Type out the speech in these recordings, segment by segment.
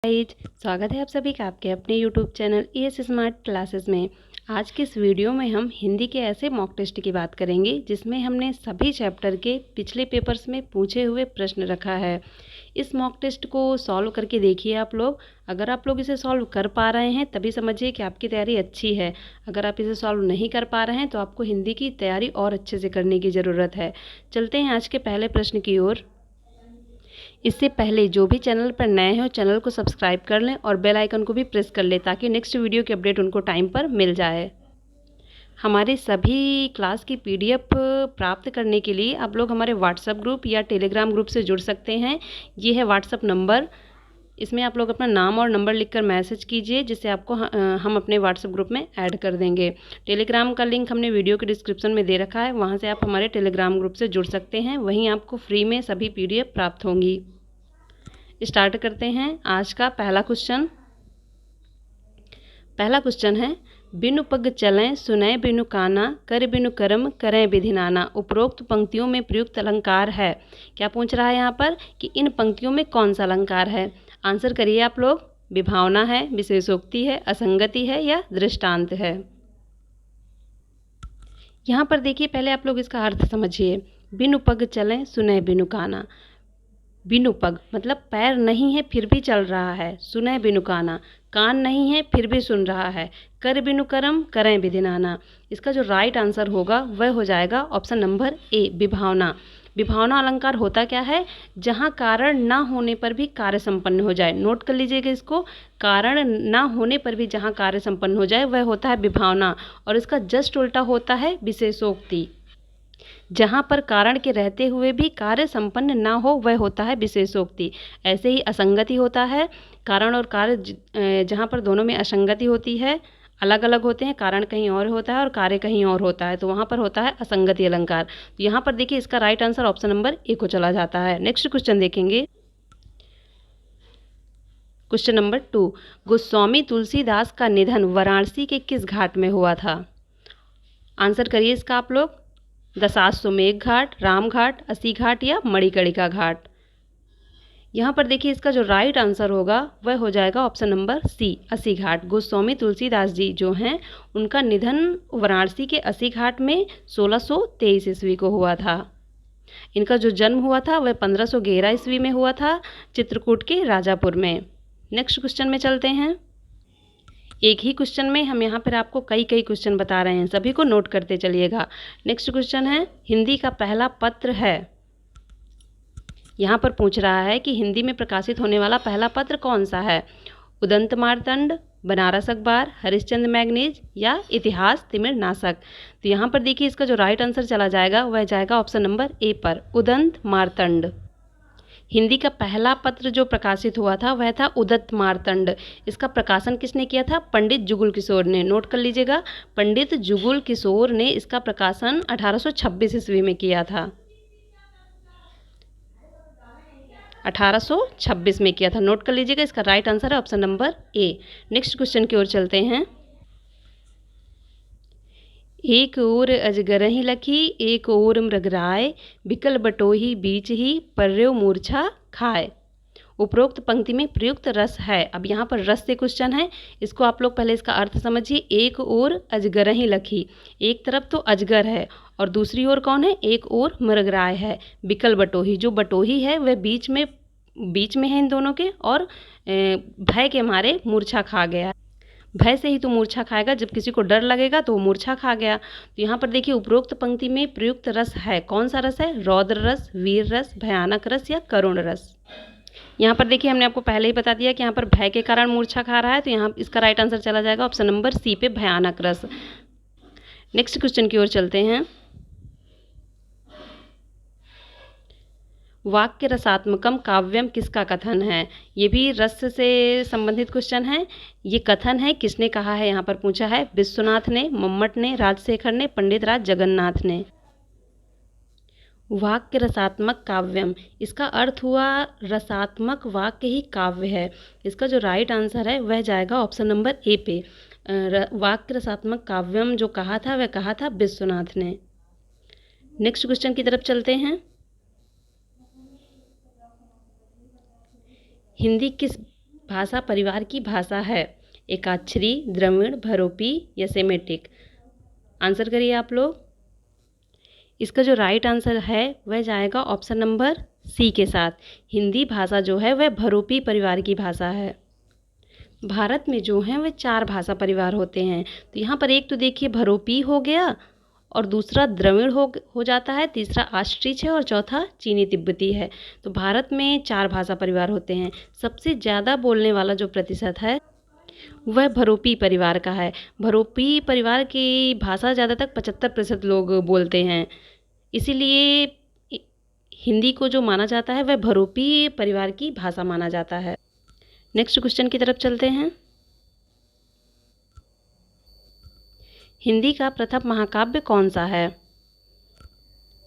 Guys, स्वागत है आप सभी का आपके अपने YouTube channel ES smart classes में। आज के इस वीडियो में हम हिंदी के ऐसे मॉक टेस्ट की बात करेंगे जिसमें हमने सभी चैप्टर के पिछले पेपर्स में पूछे हुए प्रश्न रखा है। इस मॉक टेस्ट को सॉल्व करके देखिए आप लोग। अगर आप लोग इसे सॉल्व कर पा रहे हैं तभी समझिए कि आपकी तैयारी अच्छी है। अगर आप इसे सॉल्व नहीं कर पा रहे हैं तो आपको हिंदी की तैयारी और अच्छे से करने की ज़रूरत है। चलते हैं आज के पहले प्रश्न की ओर। इससे पहले जो भी चैनल पर नए हैं चैनल को सब्सक्राइब कर लें और बेल आइकन को भी प्रेस कर लें ताकि नेक्स्ट वीडियो की अपडेट उनको टाइम पर मिल जाए। हमारे सभी क्लास की PDF प्राप्त करने के लिए आप लोग हमारे व्हाट्सएप ग्रुप या टेलीग्राम ग्रुप से जुड़ सकते हैं। ये है व्हाट्सएप नंबर। इसमें आप लोग अपना नाम और नंबर लिखकर मैसेज कीजिए जिससे आपको हम अपने व्हाट्सएप ग्रुप में ऐड कर देंगे। टेलीग्राम का लिंक हमने वीडियो के डिस्क्रिप्शन में दे रखा है, वहाँ से आप हमारे टेलीग्राम ग्रुप से जुड़ सकते हैं। वहीं आपको फ्री में सभी PDF प्राप्त होंगी। स्टार्ट करते हैं आज का पहला क्वेश्चन। पहला क्वेश्चन है, बिनु पग चलें सुनय बिनु काना कर बिनु कर्म करें विधि नाना। उपरोक्त पंक्तियों में प्रयुक्त अलंकार है। क्या पूछ रहा है यहाँ पर कि इन पंक्तियों में कौन सा अलंकार है। आंसर करिए आप लोग। विभावना है, विशेषोक्ति है, असंगति है या दृष्टांत है। यहाँ पर देखिए, पहले आप लोग इसका अर्थ समझिए। बिनु पग चलें सुनय बिनु काना। बिनु पग मतलब पैर नहीं है फिर भी चल रहा है। सुनय बिनु काना, कान नहीं है फिर भी सुन रहा है। कर बिनु कर्म करें विधि नाना। इसका जो राइट आंसर होगा वह हो जाएगा ऑप्शन नंबर ए, विभावना। विभावना अलंकार होता क्या है, जहाँ कारण ना होने पर भी कार्य संपन्न हो जाए। नोट कर लीजिएगा इसको। कारण ना होने पर भी जहाँ कार्य संपन्न हो जाए वह होता है विभावना। और इसका जस्ट उल्टा होता है विशेषोक्ति। जहाँ पर कारण के रहते हुए भी कार्य संपन्न ना हो वह होता है विशेषोक्ति। ऐसे ही असंगति होता है। कारण और कार्य जहाँ पर दोनों में असंगति होती है, अलग अलग होते हैं, कारण कहीं और होता है और कार्य कहीं और होता है, तो वहाँ पर होता है असंगति अलंकार। तो यहाँ पर देखिए इसका right answer option number A को चला जाता है। नेक्स्ट क्वेश्चन देखेंगे। क्वेश्चन नंबर 2, गोस्वामी तुलसीदास का निधन वाराणसी के किस घाट में हुआ था। आंसर करिए इसका आप लोग। दशाश्वमेध घाट, राम घाट, अस्सी घाट या मणिकर्णिका घाट। यहाँ पर देखिए इसका जो राइट आंसर होगा वह हो जाएगा ऑप्शन नंबर सी, अस्सी घाट। गोस्वामी तुलसीदास जी जो हैं उनका निधन वाराणसी के अस्सी घाट में 1623 ईस्वी को हुआ था। इनका जो जन्म हुआ था वह 1511 ईस्वी में हुआ था, चित्रकूट के राजापुर में। नेक्स्ट क्वेश्चन में चलते हैं। एक ही क्वेश्चन में हम यहाँ पर आपको कई क्वेश्चन बता रहे हैं, सभी को नोट करते चलिएगा। नेक्स्ट क्वेश्चन है, हिंदी का पहला पत्र है। यहाँ पर पूछ रहा है कि हिंदी में प्रकाशित होने वाला पहला पत्र कौन सा है। उदंत मार्तंड, बनारस अखबार, हरिश्चंद्र मैगजीन या इतिहास तिमिर नाशक। तो यहाँ पर देखिए इसका जो राइट आंसर चला जाएगा वह जाएगा ऑप्शन नंबर ए पर, उदंत मार्तंड। हिंदी का पहला पत्र जो प्रकाशित हुआ था वह था उदंत मार्तंड। इसका प्रकाशन किसने किया था, पंडित जुगुल किशोर ने। नोट कर लीजिएगा, पंडित जुगुल किशोर ने इसका प्रकाशन 1826 ईस्वी में किया था। 1826 में किया था, नोट कर लीजिएगा। इसका राइट आंसर है option number A. Next question की ओर चलते हैं। एक ओर अजगरहि लखी एक ओर मृगराय, बिकल बटोही बीच ही पर्यो मूर्छा खाए। उपरोक्त पंक्ति में प्रयुक्त रस है। अब यहाँ पर रस से क्वेश्चन है, इसको आप लोग पहले इसका अर्थ समझिए। एक ओर अजगरहि लखी, एक तरफ तो अजगर है और दूसरी ओर कौन है, एक ओर मृगराय है। बिकल बटोही, जो बटोही है वह बीच में है इन दोनों के, और भय के मारे मूर्छा खा गया। भय से ही तो मूर्छा खाएगा, जब किसी को डर लगेगा तो मूर्छा खा गया। तो यहाँ पर देखिए उपरोक्त पंक्ति में प्रयुक्त रस है। कौन सा रस है, रौद्र रस, वीर रस, भयानक रस या करुण रस। यहाँ पर देखिए हमने आपको पहले ही बता दिया कि यहाँ पर भय के कारण मूर्छा खा रहा है, तो यहाँ इसका राइट आंसर चला जाएगा ऑप्शन नंबर सी पे, भयानक रस। नेक्स्ट क्वेश्चन की ओर चलते हैं। वाक्य रसात्मकम काव्यम किसका कथन है। ये भी रस से संबंधित क्वेश्चन है। ये कथन है, किसने कहा है, यहाँ पर पूछा है। विश्वनाथ ने, मम्मट ने, राजशेखर ने, पंडित राज जगन्नाथ ने। वाक्य रसात्मक काव्यम, इसका अर्थ हुआ रसात्मक वाक्य ही काव्य है। इसका जो राइट आंसर है वह जाएगा ऑप्शन नंबर ए पे। वाक्य रसात्मक काव्यम जो कहा था वह कहा था विश्वनाथ ने। नेक्स्ट क्वेश्चन की तरफ चलते हैं। हिंदी किस भाषा परिवार की भाषा है? एकाक्षरी, द्रविड़, बहुरूपी या सेमेटिक? आंसर करिए आप लोग। इसका जो राइट आंसर है वह जाएगा ऑप्शन नंबर सी के साथ। हिंदी भाषा जो है वह बहुरूपी परिवार की भाषा है। भारत में जो हैं वह 4 भाषा परिवार होते हैं। तो यहाँ पर एक तो देखिए बहुरूपी हो गया, और दूसरा द्रविड़ हो जाता है, तीसरा ऑस्ट्रिच है और चौथा चीनी तिब्बती है। तो भारत में 4 भाषा परिवार होते हैं। सबसे ज़्यादा बोलने वाला जो प्रतिशत है वह बहुरूपी परिवार का है। बहुरूपी परिवार की भाषा ज़्यादातर 75% लोग बोलते हैं। इसीलिए हिंदी को जो माना जाता है वह बहुरूपी परिवार की भाषा माना जाता है। नेक्स्ट क्वेश्चन की तरफ चलते हैं। हिंदी का प्रथम महाकाव्य कौन सा है?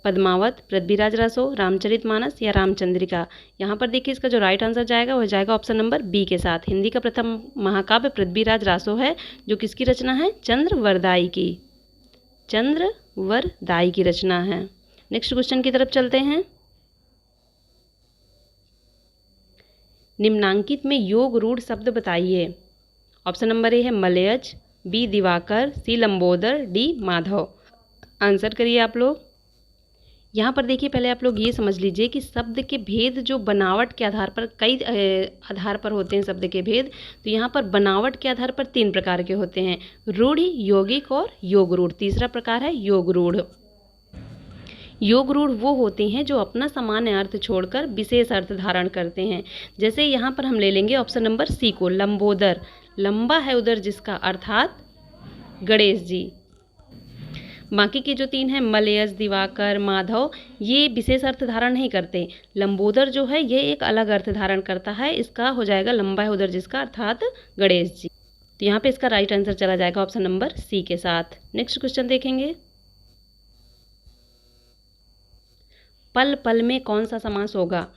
पद्मावत, पृथ्वीराज रासो, रामचरितमानस या रामचंद्रिका? यहाँ पर देखिए इसका जो राइट आंसर जाएगा वह जाएगा ऑप्शन नंबर बी के साथ। हिंदी का प्रथम महाकाव्य पृथ्वीराज रासो है, जो किसकी रचना है? चंद्रवरदाई की। चंद्रवरदाई की रचना है। नेक्स्ट क्वेश्चन की तरफ चलते हैं। निम्नांकित में योग रूढ़ शब्द बताइए। ऑप्शन नंबर ए है मलयज, बी दिवाकर, सी लंबोदर, डी माधव। आंसर करिए आप लोग। यहाँ पर देखिए पहले आप लोग ये समझ लीजिए कि शब्द के भेद जो बनावट के आधार पर कई आधार पर होते हैं शब्द के भेद। तो यहाँ पर बनावट के आधार पर 3 प्रकार के होते हैं, रूढ़, यौगिक और योग रूढ़। तीसरा प्रकार है योग रूढ़। योग रूढ़ वो होते हैं जो अपना सामान्य अर्थ छोड़कर विशेष अर्थ धारण करते हैं। जैसे यहाँ पर हम ले लेंगे ऑप्शन नंबर सी को, लंबोदर। लंबा है उदर जिसका, अर्थात गणेश जी। बाकी के जो 3 हैं मलयज, दिवाकर, माधव, ये विशेष अर्थ धारण नहीं करते। लंबोदर जो है ये एक अलग अर्थ धारण करता है। इसका हो जाएगा लंबा है उदर जिसका, अर्थात गणेश जी। तो यहाँ पे इसका राइट आंसर चला जाएगा ऑप्शन नंबर सी के साथ। नेक्स्ट क्वेश्चन देखेंगे। पल पल में कौन सा समास होगा?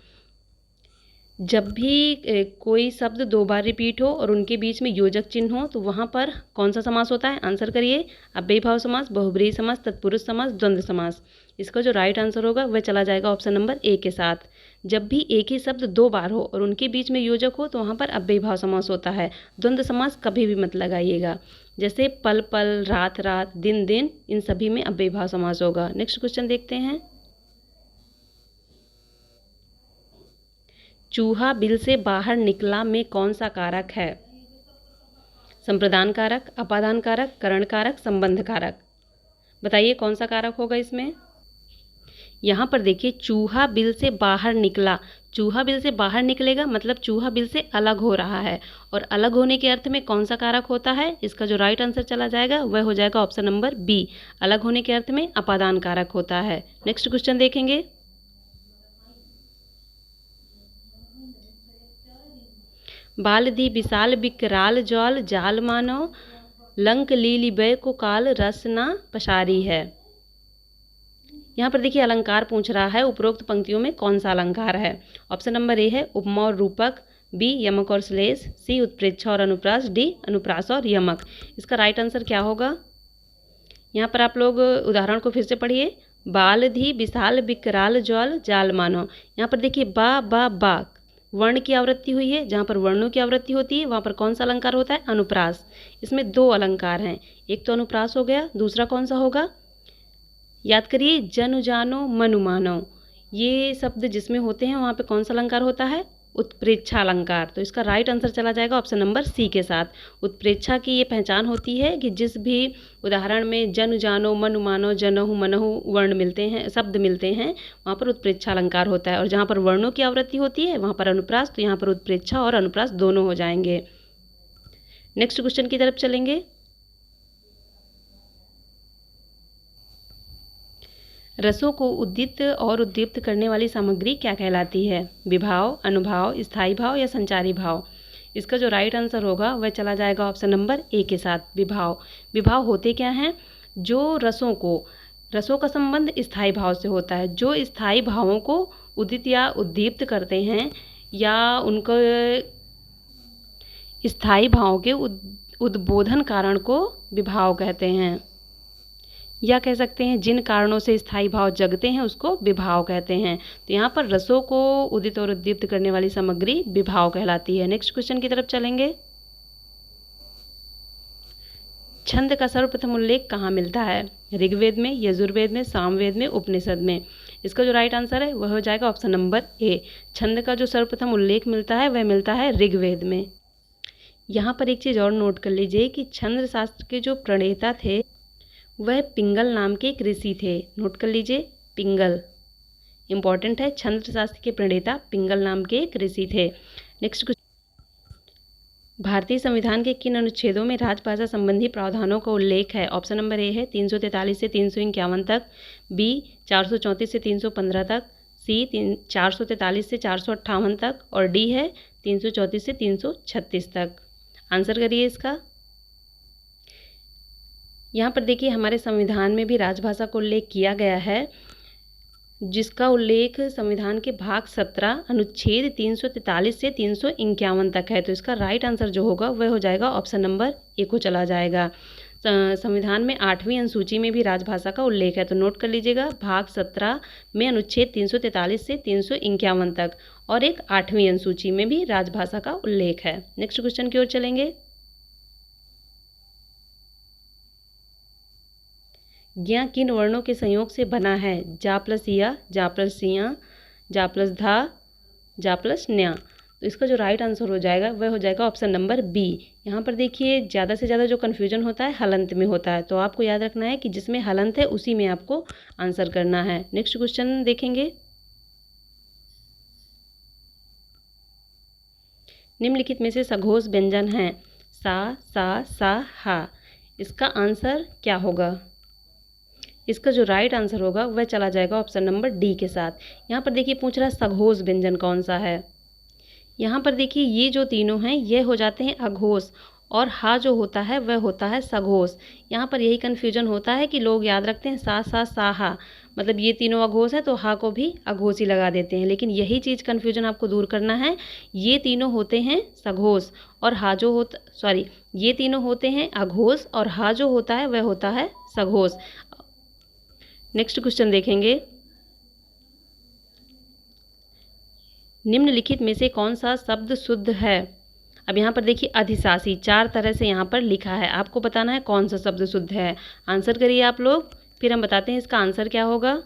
जब भी कोई शब्द 2 बार रिपीट हो और उनके बीच में योजक चिन्ह हो तो वहाँ पर कौन सा समास होता है? आंसर करिए। अव्ययीभाव समास, बहुब्रीहि समास, तत्पुरुष समास, द्वंद्व समास। इसका जो राइट आंसर होगा वह चला जाएगा ऑप्शन नंबर ए के साथ। जब भी एक ही शब्द 2 बार हो और उनके बीच में योजक हो तो वहाँ पर अव्ययीभाव समास होता है। द्वंद्व समास कभी भी मत लगाइएगा। जैसे पल पल, रात रात, दिन दिन, इन सभी में अव्ययीभाव समास होगा। नेक्स्ट क्वेश्चन देखते हैं। चूहा बिल से बाहर निकला में कौन सा कारक है? संप्रदान कारक, अपादान कारक, करण कारक, संबंध कारक? बताइए कौन सा कारक होगा इसमें? यहाँ पर देखिए चूहा बिल से बाहर निकला। चूहा बिल से बाहर निकलेगा मतलब चूहा बिल से अलग हो रहा है, और अलग होने के अर्थ में कौन सा कारक होता है? इसका जो राइट आंसर चला जाएगा वह हो जाएगा ऑप्शन नंबर बी। अलग होने के अर्थ में अपादान कारक होता है। नेक्स्ट क्वेश्चन देखेंगे। बालधि विशाल विकराल ज्वाल जाल मानो, लंक लीली बै को काल रसना पसारी है। यहाँ पर देखिए अलंकार पूछ रहा है, उपरोक्त पंक्तियों में कौन सा अलंकार है? ऑप्शन नंबर ए है उपमा और रूपक, बी यमक और श्लेष, सी उत्प्रेक्षा और अनुप्रास, डी अनुप्रास और यमक। इसका राइट आंसर क्या होगा? यहाँ पर आप लोग उदाहरण को फिर से पढ़िए। बालधि विशाल विकराल ज्वाल जाल मानो। यहाँ पर देखिए बा वर्ण की आवृत्ति हुई है। जहाँ पर वर्णों की आवृत्ति होती है वहाँ पर कौन सा अलंकार होता है? अनुप्रास। इसमें 2 अलंकार हैं, एक तो अनुप्रास हो गया, दूसरा कौन सा होगा? याद करिए, जनु जानो मनु मानो, ये शब्द जिसमें होते हैं वहाँ पे कौन सा अलंकार होता है? उत्प्रेक्षा अलंकार। तो इसका राइट आंसर चला जाएगा ऑप्शन नंबर सी के साथ। उत्प्रेक्षा की ये पहचान होती है कि जिस भी उदाहरण में जनु जानो मनु मानो जनहु मनहु वर्ण मिलते हैं, शब्द मिलते हैं, वहाँ पर उत्प्रेक्षा अलंकार होता है। और जहाँ पर वर्णों की आवृत्ति होती है वहाँ पर अनुप्रास, तो यहाँ पर उत्प्रेक्षा और अनुप्रास दोनों हो जाएंगे। नेक्स्ट क्वेश्चन की तरफ चलेंगे। रसों को उद्दीप्त और उद्दीप्त करने वाली सामग्री क्या कहलाती है? विभाव, अनुभाव, स्थायी भाव या संचारी भाव? इसका जो राइट आंसर होगा वह चला जाएगा ऑप्शन नंबर ए के साथ, विभाव। विभाव होते क्या हैं? जो रसों का संबंध स्थायी भाव से होता है। जो स्थायी भावों को उदित या उद्दीप्त करते हैं या उनको स्थायी भावों के उद्बोधन कारण को विभाव कहते हैं। या कह सकते हैं जिन कारणों से स्थायी भाव जगते हैं उसको विभाव कहते हैं। तो यहाँ पर रसों को उदित और उद्दीप्त करने वाली सामग्री विभाव कहलाती है। नेक्स्ट क्वेश्चन की तरफ चलेंगे। छंद का सर्वप्रथम उल्लेख कहाँ मिलता है? ऋग्वेद में, यजुर्वेद में, सामवेद में, उपनिषद में। इसका जो राइट आंसर है वह हो जाएगा ऑप्शन नंबर ए। छंद का जो सर्वप्रथम उल्लेख मिलता है वह मिलता है ऋग्वेद में। यहाँ पर एक चीज़ और नोट कर लीजिए कि छंद शास्त्र के जो प्रणेता थे वह पिंगल नाम के एक ऋषि थे। नोट कर लीजिए, पिंगल इंपॉर्टेंट है। छंद शास्त्र के प्रणेता पिंगल नाम के एक ऋषि थे। नेक्स्ट क्वेश्चन, भारतीय संविधान के किन अनुच्छेदों में राजभाषा संबंधी प्रावधानों का उल्लेख है? ऑप्शन नंबर ए है 343 से 351 तक, बी 434 से 315 तक, सी 443 से 458 तक और डी है 334 से 336 तक। आंसर करिए इसका। यहाँ पर देखिए हमारे संविधान में भी राजभाषा का उल्लेख किया गया है, जिसका उल्लेख संविधान के भाग 17 अनुच्छेद 343 से 351 तक है। तो इसका राइट आंसर जो होगा वह हो जाएगा ऑप्शन नंबर ए को चला जाएगा। संविधान में 8वीं अनुसूची में भी राजभाषा का उल्लेख है। तो नोट कर लीजिएगा, भाग 17 में अनुच्छेद 343 से 351 तक और एक 8वीं अनुसूची में भी राजभाषा का उल्लेख है। नेक्स्ट क्वेश्चन की ओर चलेंगे। ज्ञ किन वर्णों के संयोग से बना है? जा प्लस या, जा प्लस सिया, जा प्लस धा, जा प्लस न्या। तो इसका जो राइट आंसर हो जाएगा वह हो जाएगा ऑप्शन नंबर बी। यहाँ पर देखिए ज़्यादा से ज़्यादा जो कन्फ्यूजन होता है हलंत में होता है, तो आपको याद रखना है कि जिसमें हलंत है उसी में आपको आंसर करना है। नेक्स्ट क्वेश्चन देखेंगे। निम्नलिखित में से सघोष व्यंजन हैं सा, हा। इसका आंसर क्या होगा? इसका जो राइट आंसर होगा वह चला जाएगा ऑप्शन नंबर डी के साथ। यहाँ पर देखिए पूछ रहा है सघोष व्यंजन कौन सा है। यहाँ पर देखिए ये जो तीनों हैं ये हो जाते हैं अघोष और हा जो होता है वह होता है सघोष। यहाँ पर यही कन्फ्यूजन होता है कि लोग याद रखते हैं सा हा, मतलब ये तीनों अघोष है तो हा को भी अघोष ही लगा देते हैं, लेकिन यही चीज़ कन्फ्यूजन आपको दूर करना है। ये तीनों होते हैं सघोष और हा जो होता ये तीनों होते हैं अघोष और हा जो होता है वह होता है सघोष। नेक्स्ट क्वेश्चन देखेंगे। निम्नलिखित में से कौन सा शब्द शुद्ध है? अब यहाँ पर देखिए अधिशासी 4 तरह से यहाँ पर लिखा है, आपको बताना है कौन सा शब्द शुद्ध है। आंसर करिए आप लोग, फिर हम बताते हैं इसका आंसर क्या होगा।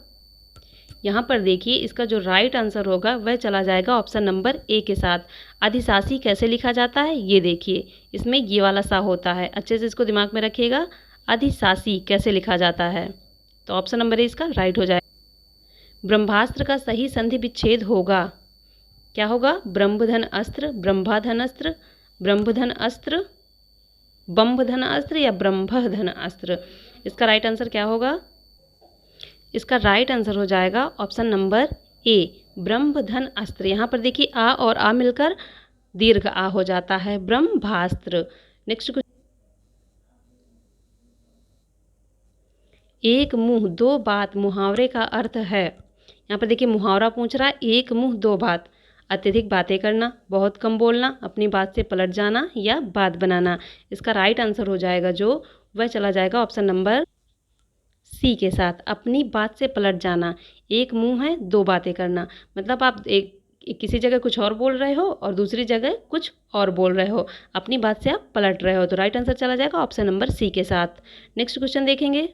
यहाँ पर देखिए इसका जो राइट आंसर होगा वह चला जाएगा ऑप्शन नंबर ए के साथ। अधिशासी कैसे लिखा जाता है ये देखिए, इसमें ये वाला सा होता है, अच्छे से इसको दिमाग में रखिएगा। अधिशासी कैसे लिखा जाता है, तो ऑप्शन नंबर ए इसका राइट हो जाएगा। ब्रह्मास्त्र का सही संधि विच्छेद होगा, क्या होगा? ब्रह्मधन अस्त्र, ब्रह्माधन अस्त्र, ब्रह्मधन अस्त्र, बम्भधन अस्त्र या ब्रह्मधन अस्त्र। इसका राइट आंसर क्या होगा? इसका राइट आंसर हो जाएगा ऑप्शन नंबर ए, ब्रह्मधन अस्त्र। यहाँ पर देखिए आ और आ मिलकर दीर्घ आ हो जाता है, ब्रह्मास्त्र। नेक्स्ट, एक मुंह दो बात मुहावरे का अर्थ है। यहाँ पर देखिए मुहावरा पूछ रहा है, एक मुंह दो बात। अत्यधिक बातें करना, बहुत कम बोलना, अपनी बात से पलट जाना या बात बनाना। इसका राइट आंसर हो जाएगा जो वह चला जाएगा ऑप्शन नंबर सी के साथ, अपनी बात से पलट जाना। एक मुंह है दो बातें करना, मतलब आप किसी जगह कुछ और बोल रहे हो और दूसरी जगह कुछ और बोल रहे हो, अपनी बात से आप पलट रहे हो। तो राइट आंसर चला जाएगा ऑप्शन नंबर सी के साथ। नेक्स्ट क्वेश्चन देखेंगे।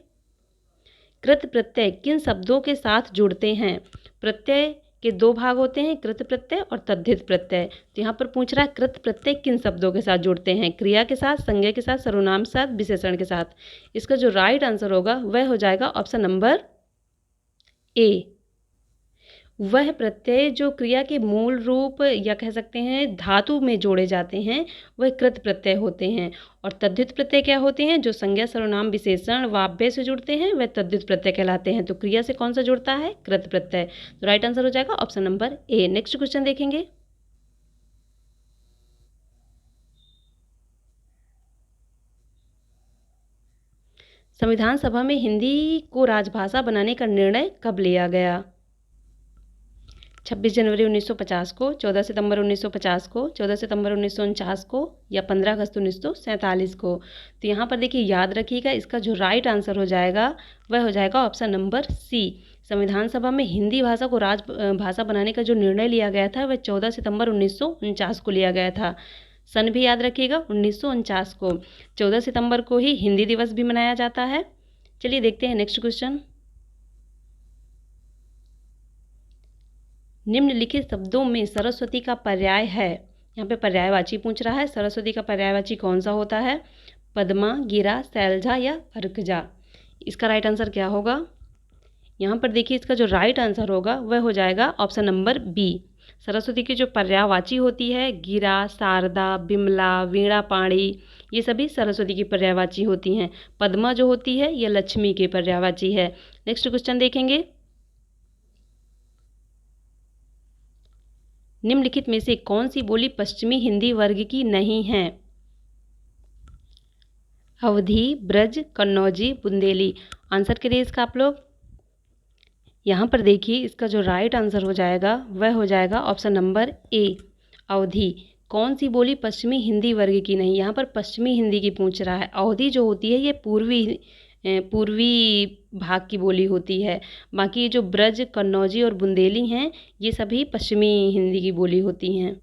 कृत प्रत्यय किन शब्दों के साथ जुड़ते हैं? प्रत्यय के 2 भाग होते हैं, कृत प्रत्यय और तद्धित प्रत्यय। तो यहाँ पर पूछ रहा है कृत प्रत्यय किन शब्दों के साथ जुड़ते हैं? क्रिया के साथ, संज्ञा के साथ, सर्वनाम के साथ, विशेषण के साथ। इसका जो राइट आंसर होगा वह हो जाएगा ऑप्शन नंबर ए। वह प्रत्यय जो क्रिया के मूल रूप या कह सकते हैं धातु में जोड़े जाते हैं वह कृत प्रत्यय होते हैं। और तद्धित प्रत्यय क्या होते हैं? जो संज्ञा, सर्वनाम, विशेषण, वाव्य से जुड़ते हैं वह तद्धित प्रत्यय कहलाते हैं। तो क्रिया से कौन सा जुड़ता है? कृत प्रत्यय। तो राइट आंसर हो जाएगा option number A. Next question देखेंगे। संविधान सभा में हिंदी को राजभाषा बनाने का निर्णय कब लिया गया? 26 जनवरी 1950 को, 14 सितंबर 1950 को, 14 सितंबर 1949 को या 15 अगस्त 1947 को। तो यहाँ पर देखिए याद रखिएगा, इसका जो राइट आंसर हो जाएगा वह हो जाएगा ऑप्शन नंबर सी। संविधान सभा में हिंदी भाषा को भाषा बनाने का जो निर्णय लिया गया था वह 14 सितंबर 1949 को लिया गया था। सन भी याद रखिएगा, 1949 को। 14 सितंबर को ही हिंदी दिवस भी मनाया जाता है। चलिए देखते हैं नेक्स्ट क्वेश्चन। निम्नलिखित शब्दों में सरस्वती का पर्याय है, यहाँ पे पर्यायवाची पूछ रहा है, सरस्वती का पर्यायवाची कौन सा होता है? पद्मा, गिरा, शैलजा या अर्कजा। इसका राइट आंसर क्या होगा? यहाँ पर देखिए इसका जो राइट आंसर होगा वह हो जाएगा ऑप्शन नंबर बी। सरस्वती की जो पर्यायवाची होती है, गिरा, शारदा, बिमला, वीणा पाणी, ये सभी सरस्वती की पर्यायवाची होती हैं। पद्मा जो होती है ये लक्ष्मी की पर्यायवाची है। नेक्स्ट क्वेश्चन देखेंगे। निम्नलिखित में से कौन सी बोली पश्चिमी हिंदी वर्ग की नहीं है? अवधी, ब्रज, कन्नौजी, बुंदेली। आंसर करिए इसका आप लोग। यहाँ पर देखिए इसका जो राइट आंसर हो जाएगा वह हो जाएगा ऑप्शन नंबर ए, अवधी। कौन सी बोली पश्चिमी हिंदी वर्ग की नहीं? यहाँ पर पश्चिमी हिंदी की पूछ रहा है। अवधी जो होती है ये पूर्वी भाग की बोली होती है। बाकी जो ब्रज, कन्नौजी और बुंदेली हैं ये सभी पश्चिमी हिंदी की बोली होती हैं।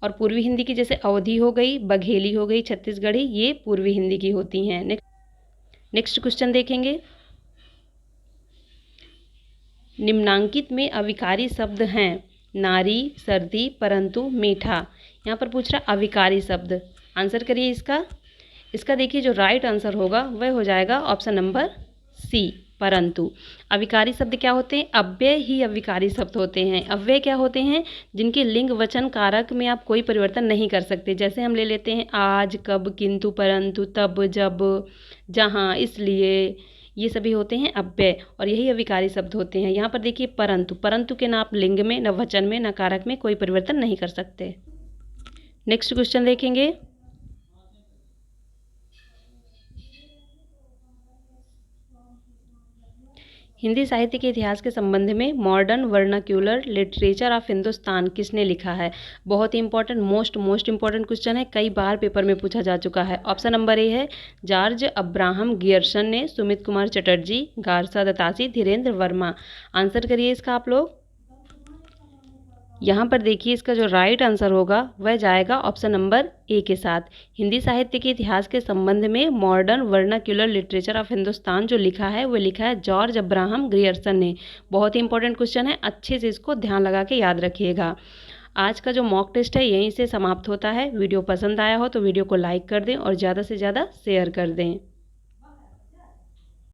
और पूर्वी हिंदी की जैसे अवधी हो गई, बघेली हो गई, छत्तीसगढ़ी, ये पूर्वी हिंदी की होती हैं। नेक्स्ट क्वेश्चन देखेंगे। निम्नांकित में अविकारी शब्द हैं, नारी, सर्दी, परंतु, मीठा। यहाँ पर पूछ रहा अविकारी शब्द। आंसर करिए इसका देखिए जो राइट आंसर होगा वह हो जाएगा ऑप्शन नंबर सी, परंतु। अविकारी शब्द क्या होते हैं? अव्यय ही अविकारी शब्द होते हैं। अव्यय क्या होते हैं? जिनके लिंग वचन कारक में आप कोई परिवर्तन नहीं कर सकते। जैसे हम ले लेते हैं आज, कब, किंतु, परंतु, तब, जब, जहाँ, इसलिए, ये सभी होते हैं अव्यय और यही अविकारी शब्द होते हैं। यहाँ पर देखिए परंतु के ना आप लिंग में, न वचन में, न कारक में कोई परिवर्तन नहीं कर सकते। नेक्स्ट क्वेश्चन देखेंगे। हिंदी साहित्य के इतिहास के संबंध में modern vernacular literature of Hindustan किसने लिखा है? बहुत ही इंपॉर्टेंट, मोस्ट इंपॉर्टेंट क्वेश्चन है, कई बार पेपर में पूछा जा चुका है। ऑप्शन नंबर ए है जॉर्ज अब्राहम गियर्सन ने, सुमित कुमार चटर्जी, गारसा दत्तासी, धीरेन्द्र वर्मा। आंसर करिए इसका आप लोग। यहाँ पर देखिए इसका जो राइट आंसर होगा वह जाएगा ऑप्शन नंबर ए के साथ। हिंदी साहित्य के इतिहास के संबंध में modern vernacular literature of Hindustan जो लिखा है वो लिखा है जॉर्ज अब्राहम ग्रियर्सन ने। बहुत ही इंपॉर्टेंट क्वेश्चन है, अच्छे से इसको ध्यान लगा के याद रखिएगा। आज का जो मॉक टेस्ट है यहीं से समाप्त होता है। वीडियो पसंद आया हो तो वीडियो को लाइक कर दें और ज़्यादा से ज़्यादा शेयर कर दें।